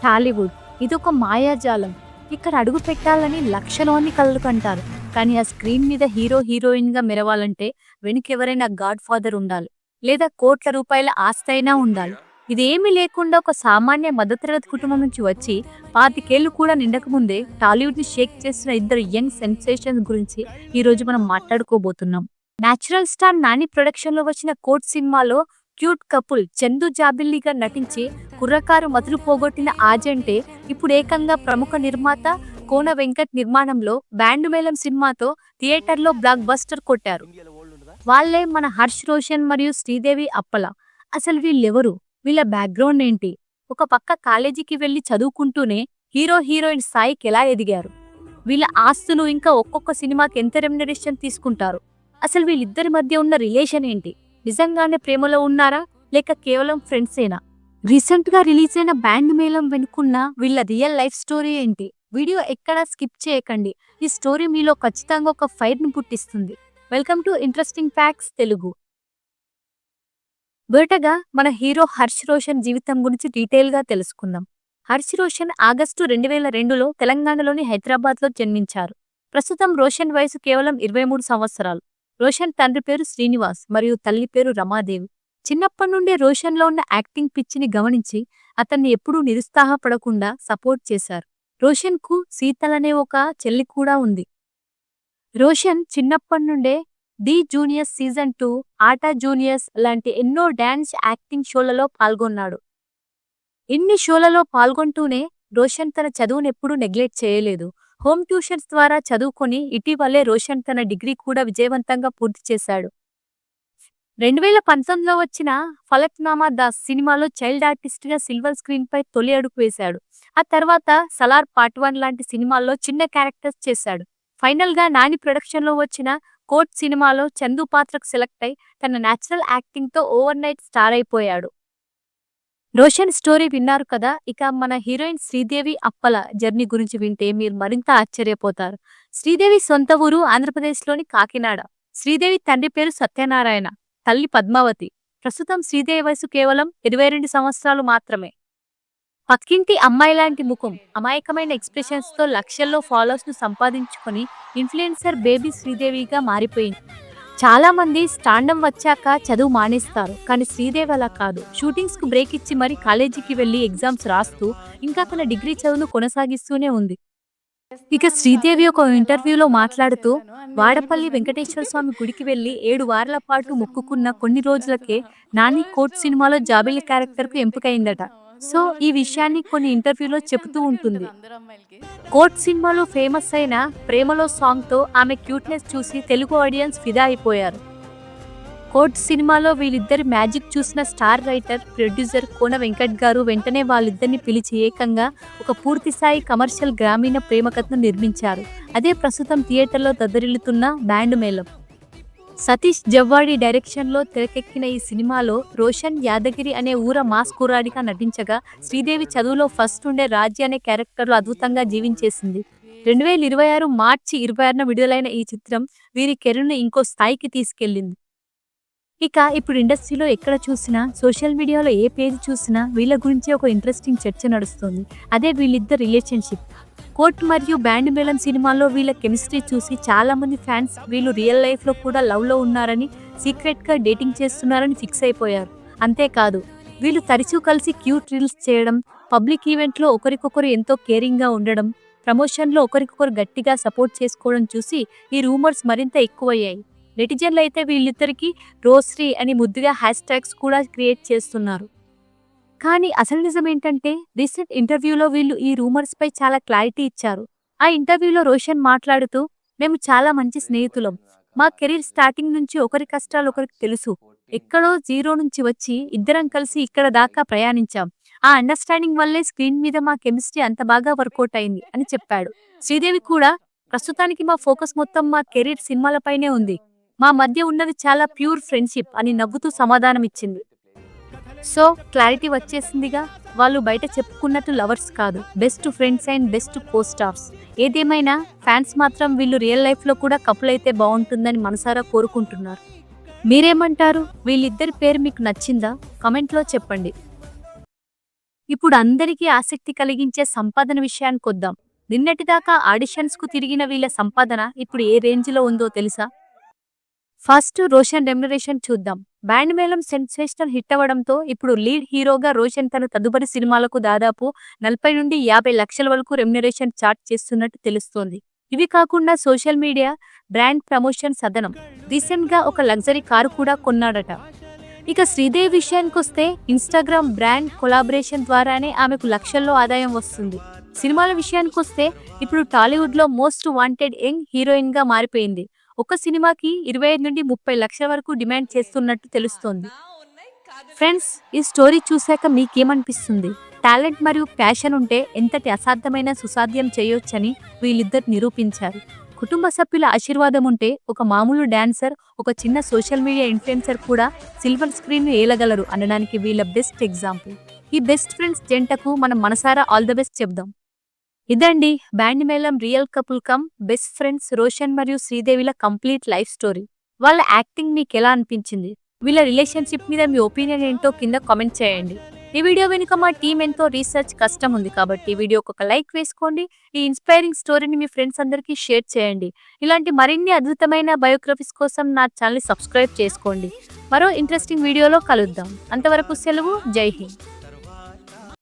టాలీవుడ్ ఇదొక మాయాజాలం. ఇక్కడ అడుగు పెట్టాలని లక్షలోని కలలు కంటారు. కానీ ఆ స్క్రీన్ మీద హీరో హీరోయిన్ గా మెరవాలంటే వెనుకెవరైనా గాడ్ ఫాదర్ ఉండాలి, లేదా కోట్ల రూపాయల ఆస్తి అయినా ఉండాలి. ఇదేమీ లేకుండా ఒక సామాన్య మధ్యతరగతి కుటుంబం నుంచి వచ్చి 25 కూడా నిండకముందే టాలీవుడ్ ని షేక్ చేసిన ఇద్దరు యంగ్ సెన్సేషన్స్ గురించి ఈ రోజు మనం మాట్లాడుకోబోతున్నాం. నేచురల్ స్టార్ నాని ప్రొడక్షన్ లో వచ్చిన కోట్ సినిమాలో క్యూట్ కపుల్ చందు జాబిల్లిగా నటించి కుర్రకారు మతులు పోగొట్టిన ఆజంటే ఇప్పుడు ఏకంగా ప్రముఖ నిర్మాత కోన వెంకట్ నిర్మాణంలో బ్యాండ్ మేళం సినిమాతో థియేటర్లో బ్లాక్ బస్టర్ కొట్టారు. వాళ్ళే మన హర్ష్ రోషన్ మరియు శ్రీదేవి అప్పల. అసలు వీళ్ళెవరు, వీళ్ళ బ్యాక్గ్రౌండ్ ఏంటి, ఒక పక్క కాలేజీకి వెళ్లి చదువుకుంటూనే హీరో హీరోయిన్ స్థాయికి ఎలా ఎదిగారు, వీళ్ళ ఆస్తులు ఇంకా ఒక్కొక్క సినిమాకి ఎంత రెమ్యునరేషన్ తీసుకుంటారు, అసలు వీళ్ళిద్దరి మధ్య ఉన్న రిలేషన్ ఏంటి, నిజంగానే ప్రేమలో ఉన్నారా లేక కేవలం ఫ్రెండ్సేనా? రీసెంట్ గా రిలీజ్ అయిన బ్యాండ్ మేళం వెనుకున్న వీళ్ళ రియల్ లైఫ్ స్టోరీ ఏంటి? వీడియో ఎక్కడా స్కిప్ చేయకండి. ఈ స్టోరీ మీలో ఖచ్చితంగా ఒక ఫైర్ ని పుట్టిస్తుంది. Welcome to interesting facts Telugu. మొదటగా మన హీరో హర్ష్ రోషన్ జీవితం గురించి డీటెయిల్ గా తెలుసుకుందాం. హర్ష్ రోషన్ ఆగస్టు 2002లో తెలంగాణలోని హైదరాబాద్ లో జన్మించారు. ప్రస్తుతం రోషన్ వయసు కేవలం 23 సంవత్సరాలు. రోషన్ తండ్రి పేరు శ్రీనివాస్ మరియు తల్లి పేరు రమాదేవి. చిన్నప్పటి నుండే రోషన్లో ఉన్న యాక్టింగ్ పిచ్చిని గమనించి అతన్ని ఎప్పుడూ నిరుత్సాహపడకుండా సపోర్ట్ చేశారు. రోషన్ కు శీతల్ ఒక చెల్లి కూడా ఉంది. రోషన్ చిన్నప్పటి నుండే the juniors season 2, atta juniors లాంటి ఎన్నో డాన్స్ యాక్టింగ్ షోలలో పాల్గొన్నాడు. ఇన్ని షోలలో పాల్గొంటూనే రోషన్ తన చదువునెప్పుడూ నెగ్లెక్ట్ చేయలేదు. హోమ్ ట్యూషన్స్ ద్వారా చదువుకొని ఇటీవలే రోషన్ తన డిగ్రీ కూడా విజయవంతంగా పూర్తి చేశాడు. 2019లో వచ్చిన ఫలక్నామా దాస్ సినిమాలో చైల్డ్ ఆర్టిస్ట్ గా సిల్వర్ స్క్రీన్ పై తొలి అడుగు వేశాడు. ఆ తర్వాత సలార్ పార్ట్ 1 లాంటి సినిమాల్లో చిన్న క్యారెక్టర్స్ చేశాడు. ఫైనల్ గా నాని ప్రొడక్షన్ లో వచ్చిన కోట్ సినిమాలో చందు పాత్రకు సెలెక్ట్ అయి తన నేచురల్ యాక్టింగ్ తో ఓవర్ నైట్ స్టార్ అయిపోయాడు. రోషన్ స్టోరీ విన్నారు కదా. ఇక మన హీరోయిన్ శ్రీదేవి అప్పల జర్నీ గురించి వింటే మీరు మరింత ఆశ్చర్యపోతారు. శ్రీదేవి సొంత ఊరు ఆంధ్రప్రదేశ్లోని కాకినాడ. శ్రీదేవి తండ్రి పేరు సత్యనారాయణ, తల్లి పద్మావతి. ప్రస్తుతం శ్రీదేవి వయసు కేవలం 22 సంవత్సరాలు మాత్రమే. పక్కింటి అమ్మాయిలాంటి ముఖం, అమాయకమైన ఎక్స్ప్రెషన్స్ తో లక్షల్లో ఫాలోవర్స్ ను సంపాదించుకొని ఇన్ఫ్లుయెన్సర్ బేబీ శ్రీదేవిగా మారిపోయింది. చాలా మంది స్టాండం వచ్చాక చదువు మానేస్తారు, కానీ శ్రీదేవి అలా కాదు. షూటింగ్స్ కు బ్రేక్ ఇచ్చి మరి కాలేజీకి వెళ్లి ఎగ్జామ్స్ రాస్తూ ఇంకా తన డిగ్రీ చదువును కొనసాగిస్తూనే ఉంది. ఇక శ్రీదేవి ఒక ఇంటర్వ్యూలో మాట్లాడుతూ, వాడపల్లి వెంకటేశ్వర స్వామి గుడికి వెళ్లి 7 వారాల పాటు మొక్కుకున్న కొన్ని రోజులకే నాని కోట్ సినిమాలో జాబిలి క్యారెక్టర్ కు ఎంపికైందట. సో ఈ విషయాన్ని కొన్ని ఇంటర్వ్యూలో చెబుతూ ఉంటుంది. కోట్ సినిమాలో ఫేమస్ అయిన ప్రేమలో సాంగ్ తో ఆమె క్యూట్నెస్ చూసి తెలుగు ఆడియన్స్ ఫిదా అయిపోయారు. కోట్ సినిమాలో వీళ్ళిద్దరి మ్యాజిక్ చూసిన star writer, producer Kona Venkat గారు వెంటనే వాళ్ళిద్దరిని పిలిచి ఏకంగా ఒక పూర్తిస్థాయి కమర్షియల్ గ్రామీణ ప్రేమ కథను నిర్మించారు. అదే ప్రస్తుతం థియేటర్లో దద్దరిల్లుతున్న బ్యాండ్ మేళం. సతీష్ జవ్వాడి డైరెక్షన్ లో తెరకెక్కిన ఈ సినిమాలో రోషన్ యాదగిరి అనే ఊర మాస్ కుర్రాడిగా నటించగా, శ్రీదేవి చదువులో ఫస్ట్ ఉండే రాజ్య అనే క్యారెక్టర్లో అద్భుతంగా జీవించేసింది. 2026 మార్చి 26న విడుదలైన ఈ చిత్రం వీరి కెరీర్ను ఇంకో స్థాయికి తీసుకెళ్లింది. ఇక ఇప్పుడు ఇండస్ట్రీలో ఎక్కడ చూసినా, సోషల్ మీడియాలో ఏ పేజ్ చూసినా వీళ్ళ గురించి ఒక ఇంట్రెస్టింగ్ చర్చ నడుస్తుంది. అదే వీళ్ళిద్దరు రిలేషన్షిప్. కోట్ మరియు బ్యాండ్ మేళం సినిమాల్లో వీళ్ళ కెమిస్ట్రీ చూసి చాలా మంది ఫ్యాన్స్ వీళ్ళు రియల్ లైఫ్ లో కూడా లవ్ లో ఉన్నారని, సీక్రెట్ గా డేటింగ్ చేస్తున్నారని ఫిక్స్ అయిపోయారు. అంతేకాదు, వీళ్ళు తరచూ కలిసి క్యూట్ రీల్స్ చేయడం, పబ్లిక్ ఈవెంట్ లో ఒకరికొకరు ఎంతో కేరింగ్ గా ఉండడం, ప్రమోషన్ లో ఒకరికొకరు గట్టిగా సపోర్ట్ చేసుకోవడం చూసి ఈ రూమర్స్ మరింత ఎక్కువయ్యాయి. నెటిజన్లు అయితే వీళ్ళిద్దరికి రోశ్రీ అని ముద్దుగా హ్యాష్ ట్యాగ్స్ కూడా క్రియేట్ చేస్తున్నారు. కానీ అసలు నిజం ఏంటంటే, రీసెంట్ ఇంటర్వ్యూలో వీళ్ళు ఈ రూమర్స్ పై చాలా క్లారిటీ ఇచ్చారు. ఆ ఇంటర్వ్యూలో రోషన్ మాట్లాడుతూ, మేము చాలా మంచి స్నేహితులం. మా కెరీర్ స్టార్టింగ్ నుంచి ఒకరి కష్టాలు ఒకరికి తెలుసు. ఎక్కడో జీరో నుంచి వచ్చి ఇద్దరం కలిసి ఇక్కడ దాకా ప్రయాణించాం. ఆ అండర్స్టాండింగ్ వల్లే స్క్రీన్ మీద మా కెమిస్ట్రీ అంత బాగా వర్కౌట్ అయింది అని చెప్పాడు. శ్రీదేవి కూడా, ప్రస్తుతానికి మా ఫోకస్ మొత్తం మా కెరీర్ సినిమాలపైనే ఉంది. మా మధ్య ఉన్నది చాలా ప్యూర్ ఫ్రెండ్షిప్ అని నవ్వుతూ సమాధానమిచ్చింది. సో క్లారిటీ వచ్చేసిందిగా, వాళ్ళు బయట చెప్పుకున్నట్టు లవర్స్ కాదు, best friends and best co stars. ఏదేమైనా ఫ్యాన్స్ మాత్రం వీళ్ళు రియల్ లైఫ్ లో కూడా కపుల్ అయితే బాగుంటుందని మనసారా కోరుకుంటున్నారు. మీరేమంటారు? వీళ్ళిద్దరి పేరు మీకు నచ్చిందా? కమెంట్లో చెప్పండి. ఇప్పుడు అందరికీ ఆసక్తి కలిగించే సంపాదన విషయానికొద్దాం. నిన్నటిదాకా ఆడిషన్స్ కు తిరిగిన వీళ్ళ సంపాదన ఇప్పుడు ఏ రేంజ్ లో ఉందో తెలుసా? ఫస్ట్ రోషన్ రెమ్యునరేషన్ చూద్దాం. బ్యాండ్ మేళం సెన్సేషనల్ హిట్ అవ్వడంతో ఇప్పుడు లీడ్ హీరోగా రోషన్ తన తదుపరి సినిమాలకు దాదాపు 40 నుండి 50 లక్షల వరకు రెమ్యునరేషన్ చార్ట్ చేస్తున్నట్టు తెలుస్తోంది. ఇవి కాకుండా సోషల్ మీడియా, బ్రాండ్ ప్రమోషన్ అదనం. రీసెంట్ గా ఒక లగ్జరీ కారు కూడా కొన్నాడట. ఇక శ్రీదేవి విషయానికొస్తే ఇన్స్టాగ్రామ్ బ్రాండ్ కొలాబరేషన్ ద్వారానే ఆమెకు లక్షల్లో ఆదాయం వస్తుంది. సినిమాల విషయానికొస్తే ఇప్పుడు టాలీవుడ్ లో మోస్ట్ వాంటెడ్ యంగ్ హీరోయిన్ గా మారిపోయింది. ఒక సినిమాకి 25 నుండి 30 లక్షల వరకు డిమాండ్ చేస్తున్నట్టు తెలుస్తోంది. ఫ్రెండ్స్, ఈ స్టోరీ చూశాక మీకేమనిపిస్తుంది? టాలెంట్ మరియు ప్యాషన్ ఉంటే ఎంతటి అసాధ్యమైన సుసాధ్యం చేయొచ్చని వీళ్ళిద్దరు నిరూపించారు. కుటుంబ సభ్యుల ఆశీర్వాదం ఉంటే ఒక మామూలు డాన్సర్, ఒక చిన్న సోషల్ మీడియా ఇన్ఫ్లుయెన్సర్ కూడా సిల్వర్ స్క్రీన్ ఏలగలరు అనడానికి వీళ్ళ బెస్ట్ ఎగ్జాంపుల్. ఈ బెస్ట్ ఫ్రెండ్స్ జంటకు మనం మనసారా ఆల్ ద బెస్ట్ చెప్దాం. ఇదండి Band Melam real couple cum best friends Roshan మరియు శ్రీదేవిల కంప్లీట్ లైఫ్ స్టోరీ. వాళ్ళ యాక్టింగ్ మీకు ఎలా అనిపించింది? వీళ్ళ రిలేషన్షిప్ మీద మీ ఒపీనియన్ ఏంటో కింద కామెంట్ చేయండి. ఈ వీడియో వెనుక మా టీం ఎంతో రీసెర్చ్ కష్టం ఉంది కాబట్టి వీడియోకి ఒక లైక్ వేసుకోండి. ఈ ఇన్స్పైరింగ్ స్టోరీని మీ ఫ్రెండ్స్ అందరికీ షేర్ చేయండి. ఇలాంటి మరిన్ని అద్భుతమైన బయోగ్రఫీస్ కోసం నా ఛానల్ సబ్స్క్రైబ్ చేసుకోండి. మరో ఇంట్రెస్టింగ్ వీడియోలో కలుద్దాం. అంతవరకు సెలవు. జై హింద్.